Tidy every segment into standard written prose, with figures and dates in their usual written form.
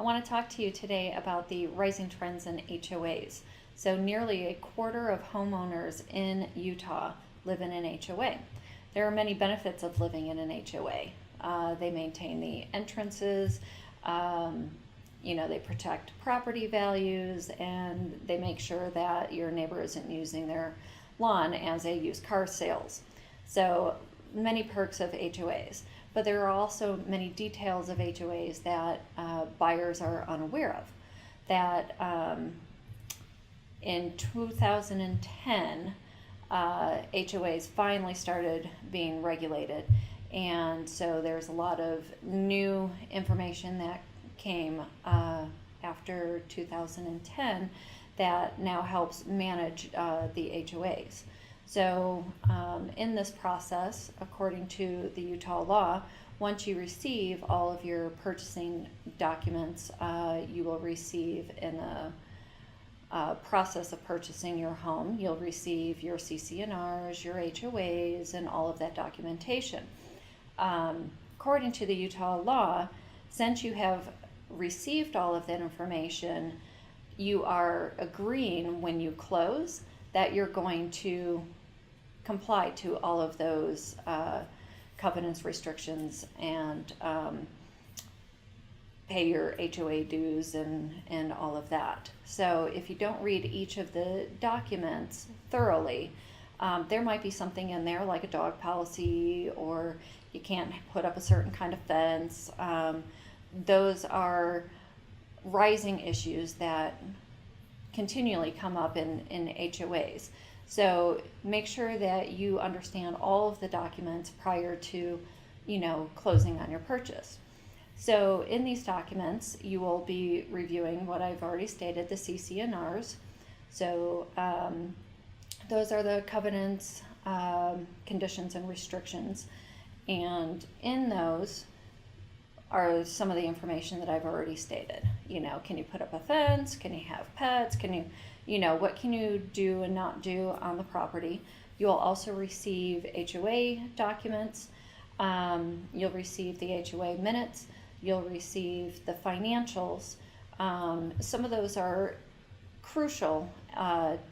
want to talk to you today about the rising trends in HOAs. So nearly a quarter of homeowners in Utah live in an HOA. There are many benefits of living in an HOA. They maintain the entrances, they protect property values, and they make sure that your neighbor isn't using their lawn as a used car sales. So many perks of HOAs. But there are also many details of HOAs that buyers are unaware of. That in 2010, HOAs finally started being regulated. And so there's a lot of new information that came after 2010 that now helps manage the HOAs. So in this process, according to the Utah law, once you receive all of your purchasing documents, you will receive in the process of purchasing your home, you'll receive your CC&Rs, your HOAs, and all of that documentation. According to the Utah law, since you have received all of that information, you are agreeing when you close that you're going to comply to all of those covenants, restrictions, and pay your HOA dues and all of that. So if you don't read each of the documents thoroughly, there might be something in there like a dog policy, or you can't put up a certain kind of fence. Those are rising issues that continually come up in HOAs. So make sure that you understand all of the documents prior to, closing on your purchase. So in these documents, you will be reviewing what I've already stated, the CC&Rs. So those are the covenants, conditions, and restrictions. And in those are some of the information that I've already stated. Can you put up a fence? Can you have pets? What can you do and not do on the property? You'll also receive HOA documents. You'll receive the HOA minutes. You'll receive the financials. Some of those are crucial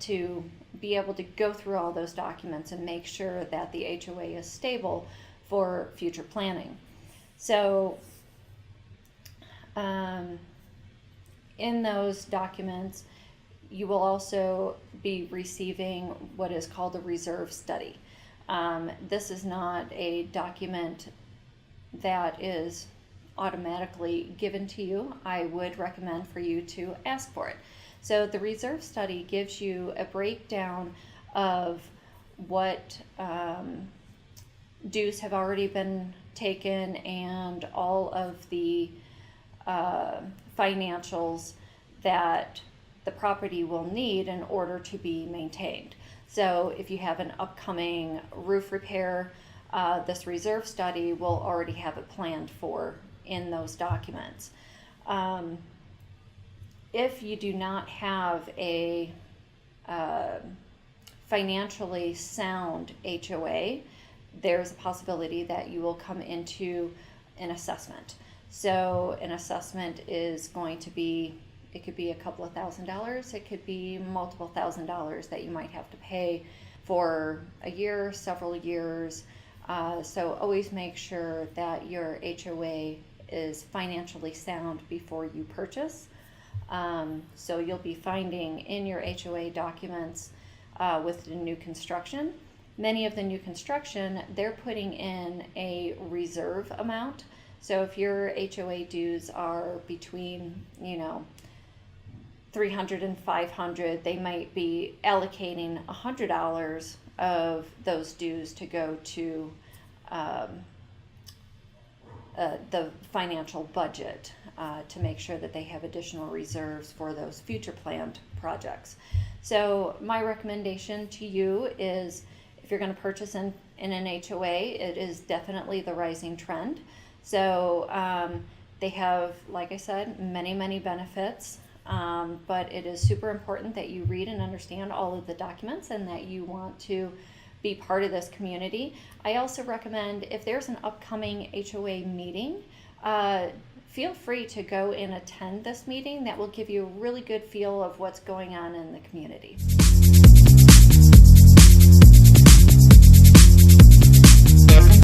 to be able to go through all those documents and make sure that the HOA is stable for future planning. So in those documents, you will also be receiving what is called a reserve study. This is not a document that is automatically given to you. I would recommend for you to ask for it. So the reserve study gives you a breakdown of what dues have already been taken and all of the financials that the property will need in order to be maintained. So if you have an upcoming roof repair, this reserve study will already have it planned for in those documents. If you do not have a financially sound HOA, there's a possibility that you will come into an assessment. So an assessment is going to be, it could be a couple of $1,000s, it could be multiple $1,000s that you might have to pay for a year, several years. So always make sure that your HOA is financially sound before you purchase. So you'll be finding in your HOA documents with the new construction, many of the new construction, they're putting in a reserve amount. So if your HOA dues are between, $300 and $500, they might be allocating $100 of those dues to go to the financial budget to make sure that they have additional reserves for those future planned projects. So my recommendation to you is, if you're going to purchase in an HOA, it is definitely the rising trend. So they have, like I said, many, many benefits. But it is super important that you read and understand all of the documents and that you want to be part of this community. I also recommend, if there's an upcoming HOA meeting, feel free to go and attend this meeting. That will give you a really good feel of what's going on in the community.